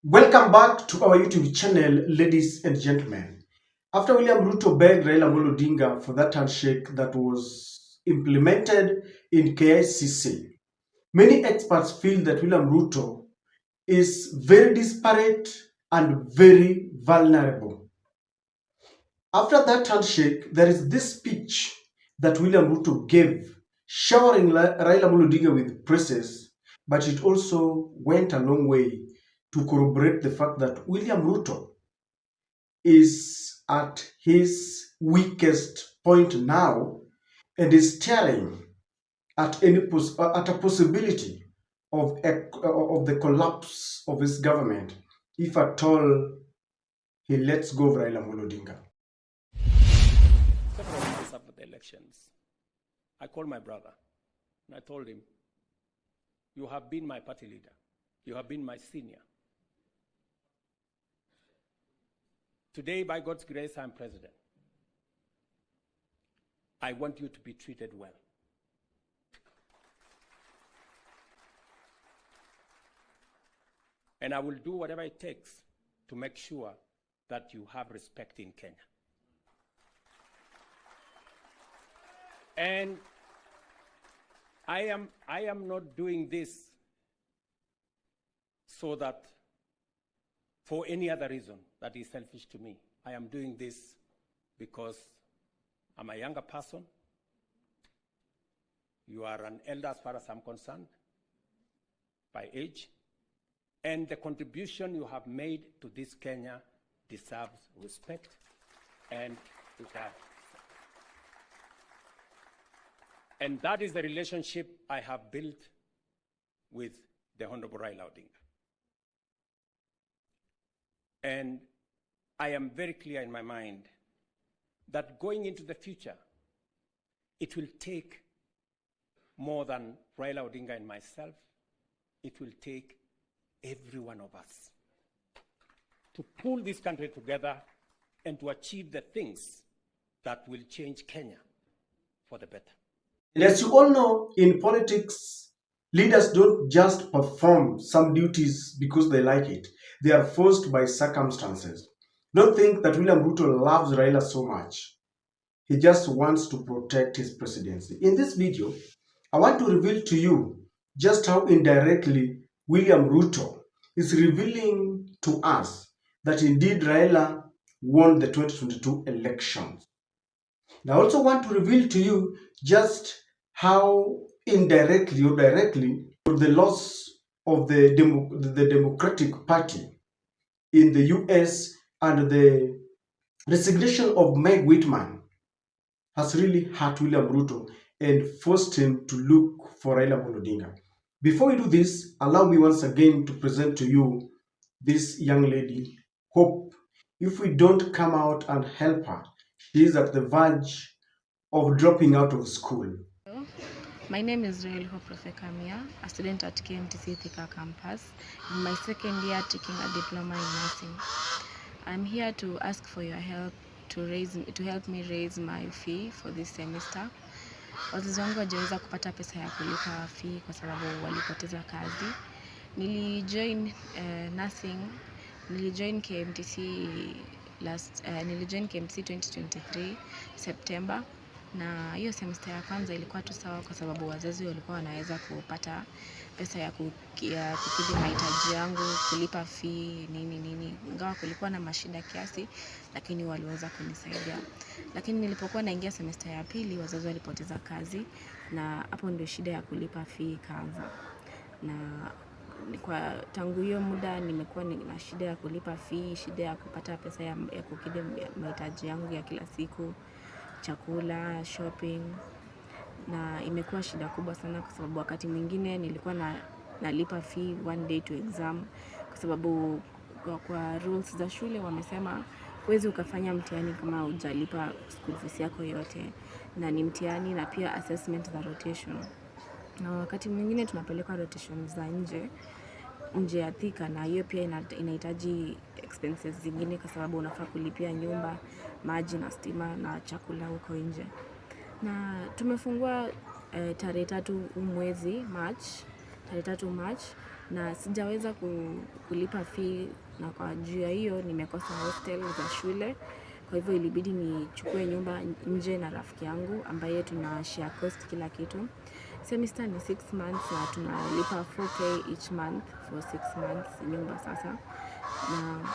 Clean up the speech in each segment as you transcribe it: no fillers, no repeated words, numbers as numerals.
Welcome back to our YouTube channel, ladies and gentlemen. After William Ruto begged Raila Odinga for that handshake that was implemented in KICC, many experts feel that William Ruto is very disparate and very vulnerable. After that handshake, there is this speech that William Ruto gave, showering Raila Odinga with praises, but it also went a long way to corroborate the fact that William Ruto is at his weakest point now and is staring at at a possibility of the collapse of his government if at all he lets go of Raila Odinga. Several months after the elections, I called my brother and I told him, "You have been my party leader. You have been my senior. Today, by God's grace, I'm president. I want you to be treated well. And I will do whatever it takes to make sure that you have respect in Kenya." And I am not doing this so that for any other reason that is selfish to me. I am doing this because I'm a younger person. You are an elder as far as I'm concerned, by age. And the contribution you have made to this Kenya deserves respect and regard. And that is the relationship I have built with the Honorable Raila Odinga. And I am very clear in my mind that going into the future, it will take more than Raila Odinga and myself. It will take every one of us to pull this country together and to achieve the things that will change Kenya for the better. And as you all know, in politics, leaders don't just perform some duties because they like it. They are forced by circumstances. Don't think that William Ruto loves Raila so much. He just wants to protect his presidency. In this video, I want to reveal to you just how indirectly William Ruto is revealing to us that indeed Raila won the 2022 elections. I also want to reveal to you just how indirectly or directly the loss of the Democratic Party in the US and the resignation of Meg Whiteman has really hurt William Ruto and forced him to look for Raila Odinga. Before we do this, allow me once again to present to you this young lady, Hope. If we don't come out and help her, she is at the verge of dropping out of school. Hello. My name is Raila Kamia, a student at KMTC Thika campus, in my second year taking a diploma in nursing. I'm here to ask for your help to help me raise my fee for this semester. Wazazi wangu hawajaweza kupata pesa ya kulipa fee kwa sababu walipoteza kazi. Nilijoin nursing, nilijoin KMTC 2023 September. Na hiyo semester ya kwanza ilikuwa tu sawa kwa sababu wazazi walikuwa wanaweza kupata pesa ya kukidhi mahitaji yangu, kulipa fee, nini. Ingawa kulikuwa na mashida kiasi, lakini waliweza kunisaidia. Lakini nilipokuwa naingia semester ya pili, wazazi walipoteza kazi na hapo ndio shida ya kulipa fee ikaanza. Na kwa tangu hiyo muda nimekuwa na shida ya kulipa fee, shida ya kupata pesa ya kukidhi mahitaji yangu ya kila siku, chakula, shopping, na imekuwa shida kubwa sana kwa sababu wakati mwingine nilikuwa nalipa fee one day to exam kwa sababu kwa rules za shule wamesema huwezi ukafanya mtihani kama hujalipa school fees yako yote, na ni mtihani na pia assessment za rotation. Na wakati mwingine tunapeleka rotation za nje ya Thika, na hiyo pia inahitaji expenses zingine kwa sababu unafaa kulipia nyumba, maji na stima na chakula huko nje. Na tumefungua tarehe 3 mwezi March, na sijaweza kulipa fee, na kwa juu ya hiyo nimekosa hostel za shule. Kwa hivyo ilibidi nichukue nyumba nje na rafiki yangu ambaye tuna share cost kila kitu. Semester ni 6 months na tunalipa 4k each month for 6 months nyumba sasa. Na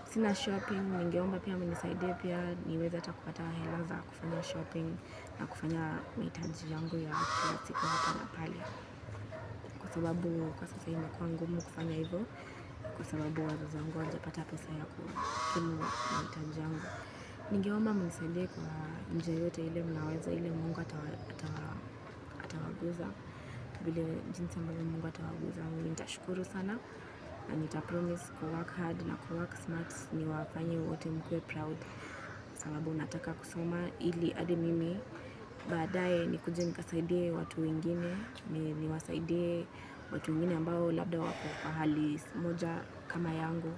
sina shopping, ningeomba pia mnisaidie pia niweze hata kupata hela za kufanya shopping na kufanya mahitaji yangu ya kila siku hapa na pale, kwa sababu kwa sasa imekuwa ngumu kufanya hivyo kwa sababu wazazi wangu hawajapata pesa ya kukimu mahitaji yangu. Ningeomba mnisaidie kwa njia yote ile mnaweza, ile Mungu atawaguza vile jinsi ambavyo Mungu atawaguza. Mimi nitashukuru sana na nitapromise ku work hard na ku work smart, niwafanye wote mkuwe proud, sababu nataka kusoma ili hadi mimi baadaye nikuje nikasaidie watu wengine, niwasaidie watu wengine ambao labda wako kwa hali moja kama yangu,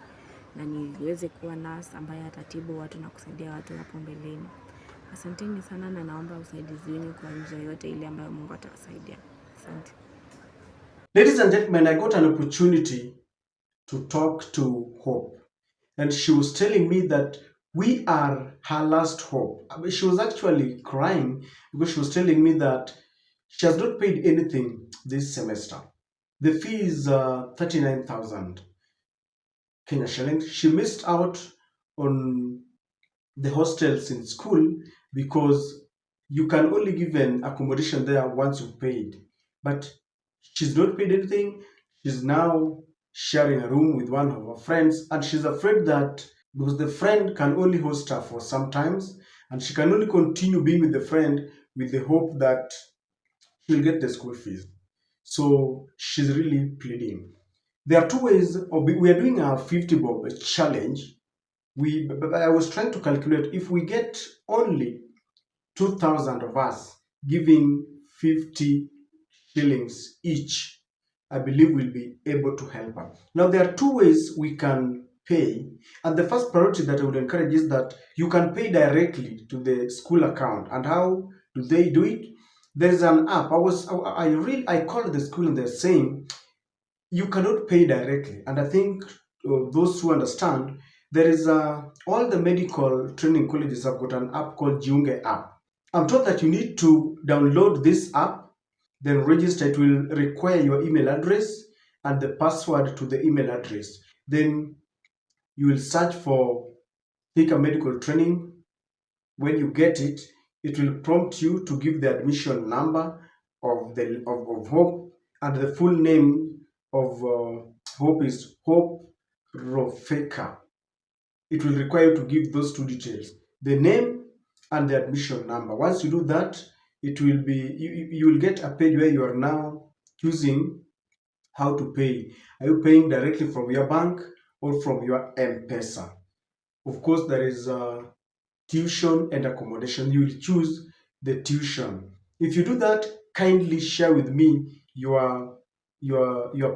na niweze kuwa nurse ambaye atatibu watu na kusaidia watu hapo mbeleni. Asanteni sana na naomba usaidizi wenu kwa njia yote ile ambayo Mungu atawasaidia. Asante. Ladies and gentlemen, I got an opportunity to talk to Hope, and she was telling me that we are her last hope. I mean, she was actually crying because she was telling me that she has not paid anything this semester. The fee is 39,000 Kenya shillings. She missed out on the hostels in school because you can only give an accommodation there once you've paid. But she's not paid anything. She's now sharing a room with one of her friends, and she's afraid that because the friend can only host her for some times, and she can only continue being with the friend with the hope that she'll get the school fees. So she's really pleading. There are two ways of we are doing a 50 bob challenge. I was trying to calculate if we get only 2,000 of us giving 50 shillings each, I believe we'll be able to help her. Now, there are two ways we can pay, and the first priority that I would encourage is that you can pay directly to the school account. And how do they do it? There is an app. I called the school and they're saying you cannot pay directly, and I think those who understand, there is all the medical training colleges have got an app called Jiunge app. I'm told that you need to download this app, then register. It will require your email address and the password to the email address. Then you will search for take a medical training. When you get it, it will prompt you to give the admission number of Hope, and the full name of Hope is Hope Rofeka. It will require you to give those two details, the name and the admission number. Once you do that, it will be you will get a page where you are now choosing how to pay. Are you paying directly from your bank or from your M-Pesa? Of course, there is tuition and accommodation. You will choose the tuition. If you do that, kindly share with me your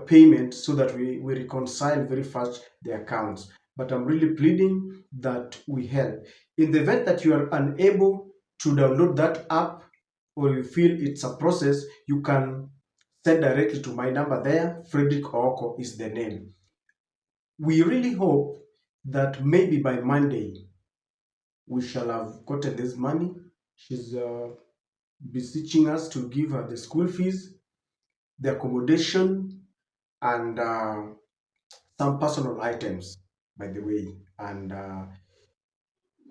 payment so that we reconcile very fast the accounts. But I'm really pleading that we help. In the event that you are unable to download that app, or you feel it's a process, you can send directly to my number there. Frederick Oko is the name. We really hope that maybe by Monday we shall have gotten this money. She's beseeching us to give her the school fees, the accommodation, and some personal items, by the way. And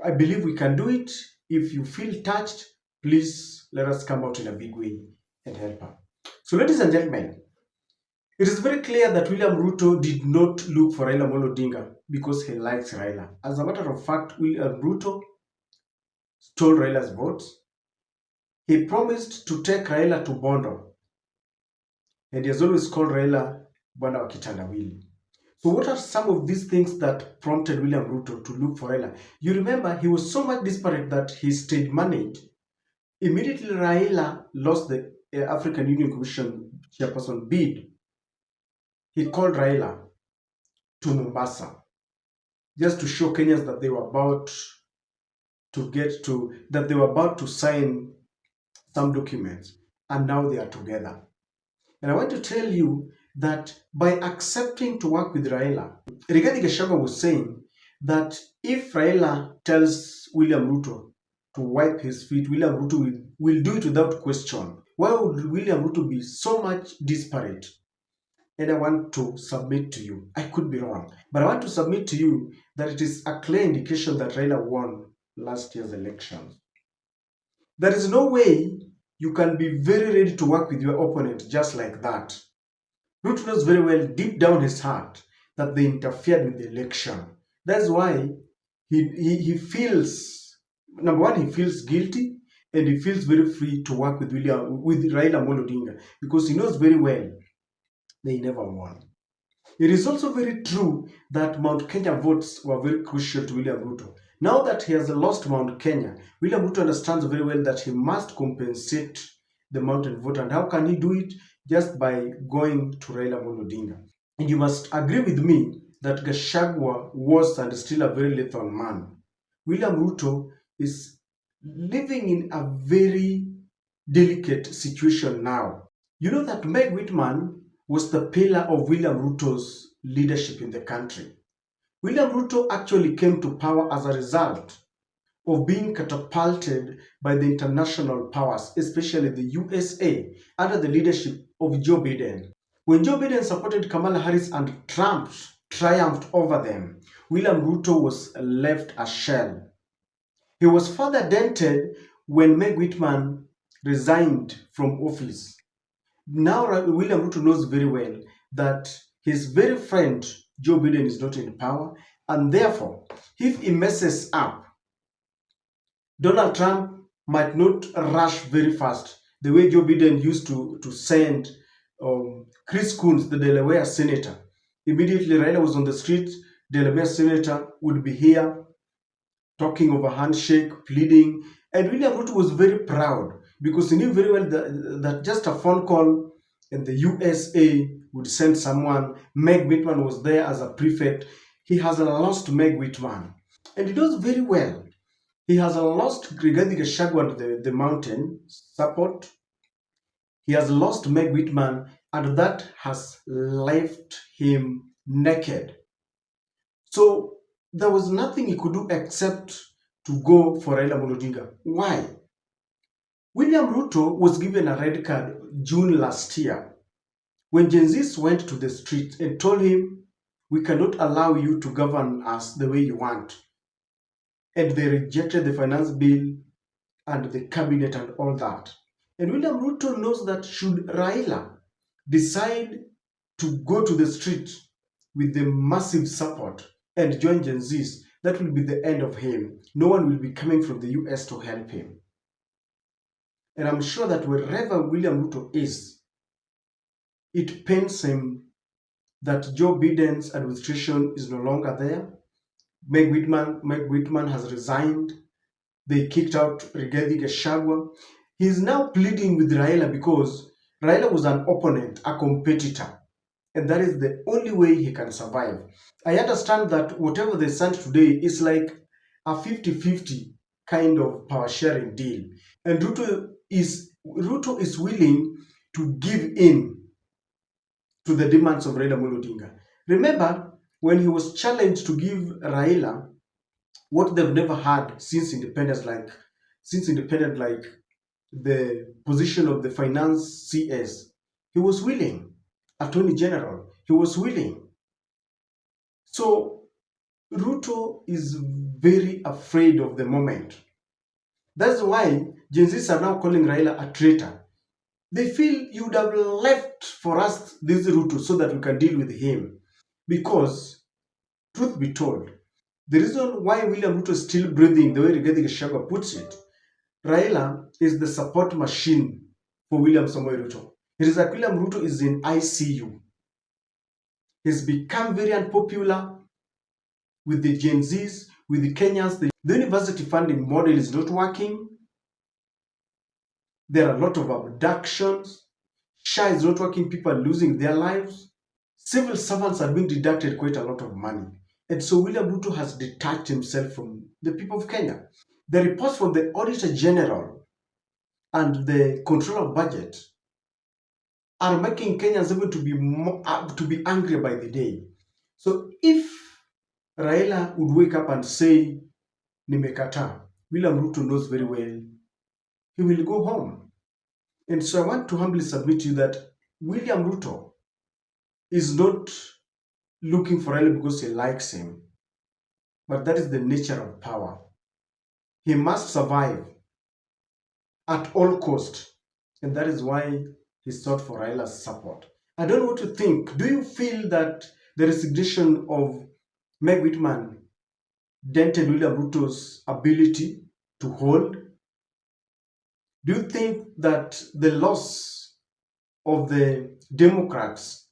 I believe we can do it. If you feel touched, please let us come out in a big way and help her. So, ladies and gentlemen, it is very clear that William Ruto did not look for Raila Odinga because he likes Raila. As a matter of fact, William Ruto stole Raila's votes. He promised to take Raila to Bondo, and he has always called Raila Bwana wa Kitandawili. So what are some of these things that prompted William Ruto to look for Raila? You remember, he was so much desperate that he stayed managed. Immediately Raila lost the African Union Commission chairperson bid. He called Raila to Mombasa just to show Kenyans that they were about to sign some documents, and now they are together. And I want to tell you that by accepting to work with Raila, Rigathi Gachagua was saying that if Raila tells William Ruto to wipe his feet, William Ruto will do it without question. Why would William Ruto be so much disparate? And I want to submit to you, I could be wrong, but I want to submit to you that it is a clear indication that Raila won last year's elections. There is no way you can be very ready to work with your opponent just like that. Ruto knows very well deep down his heart that they interfered with the election. That's why he feels, number one, he feels guilty, and he feels very free to work with Raila Odinga, because he knows very well they never won. It is also very true that Mount Kenya votes were very crucial to William Ruto. Now that he has lost Mount Kenya, William Ruto understands very well that he must compensate the mountain vote. And how can he do it? Just by going to Raila Odinga. And you must agree with me that Gachagua was and is still a very lethal man. William Ruto is living in a very delicate situation now. You know that Meg Whitman was the pillar of William Ruto's leadership in the country. William Ruto actually came to power as a result of being catapulted by the international powers, especially the USA, under the leadership of Joe Biden. When Joe Biden supported Kamala Harris and Trump triumphed over them, William Ruto was left a shell. He was further dented when Meg Whitman resigned from office. Now William Ruto knows very well that his very friend Joe Biden is not in power, and therefore, if he messes up, Donald Trump might not rush very fast the way Joe Biden used to send Chris Coons, the Delaware senator. Immediately, Raila was on the street, Delaware senator would be here talking of a handshake, pleading, and William Ruto was very proud because he knew very well that just a phone call and the USA would send someone. Meg Whitman was there as a prefect. He has lost Meg Whitman, and he knows very well he has lost Rigathi Gachagua and the mountain support. He has lost Meg Whitman, and that has left him naked. So there was nothing he could do except to go for Raila Odinga. Why? William Ruto was given a red card June last year when Gen Zs went to the street and told him, "We cannot allow you to govern us the way you want." And they rejected the finance bill and the cabinet and all that. And William Ruto knows that should Raila decide to go to the street with the massive support and join Gen Zs, that will be the end of him. No one will be coming from the US to help him. And I'm sure that wherever William Ruto is, it pains him that Joe Biden's administration is no longer there. Meg Whitman has resigned. They kicked out Rigathi Gachagua. He is now pleading with Raila because Raila was an opponent, a competitor, and that is the only way he can survive. I understand that whatever they sent today is like a 50-50 kind of power sharing deal, and Ruto is willing to give in to the demands of Raila Odinga. Remember when he was challenged to give Raila what they've never had since independence, like the position of the finance CS. He was willing. Attorney General, he was willing. So Ruto is very afraid of the moment. That's why Gen Zs are now calling Raila a traitor. They feel you would have left for us this Ruto so that we can deal with him. Because, truth be told, the reason why William Ruto is still breathing, the way Rigathi Gachagua puts it, Raila is the support machine for William Samoei Ruto. It is like William Ruto is in ICU. He's become very unpopular with the Gen Zs, with the Kenyans. The university funding model is not working. There are a lot of abductions. SHA is not working. People are losing their lives. Civil servants are being deducted quite a lot of money. And so William Ruto has detached himself from the people of Kenya. The reports from the Auditor General and the Controller of Budget are making Kenyans even to be angry by the day. So if Raila would wake up and say nimekata, William Ruto knows very well he will go home. And so I want to humbly submit to you that William Ruto is not looking for Raila because he likes him, but that is the nature of power. He must survive at all cost, and that is why he sought for Raila's support. I don't know what you think. Do you feel that the resignation of Meg Whitman dented William Ruto's ability to hold? Do you think that the loss of the Democrats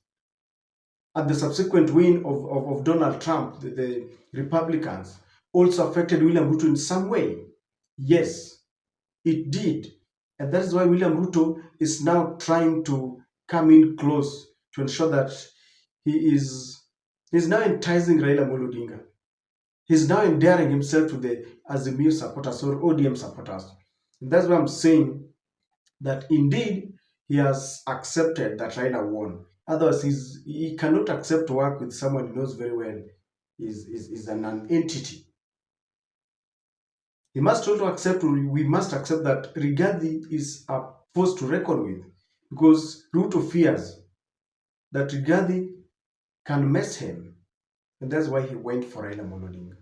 and the subsequent win of Donald Trump, the Republicans, also affected William Ruto in some way? Yes, it did. And that is why William Ruto is now trying to come in close to ensure that he's now enticing Raila Odinga. He's now endearing himself to the Azimio supporters or ODM supporters. And that's why I'm saying that indeed he has accepted that Raila won. Otherwise, he cannot accept to work with someone he knows very well is an entity. He must also accept, we must accept that Rigathi is a force to reckon with, because Ruto fears that Rigathi can mess him. And that's why he went for Raila Odinga.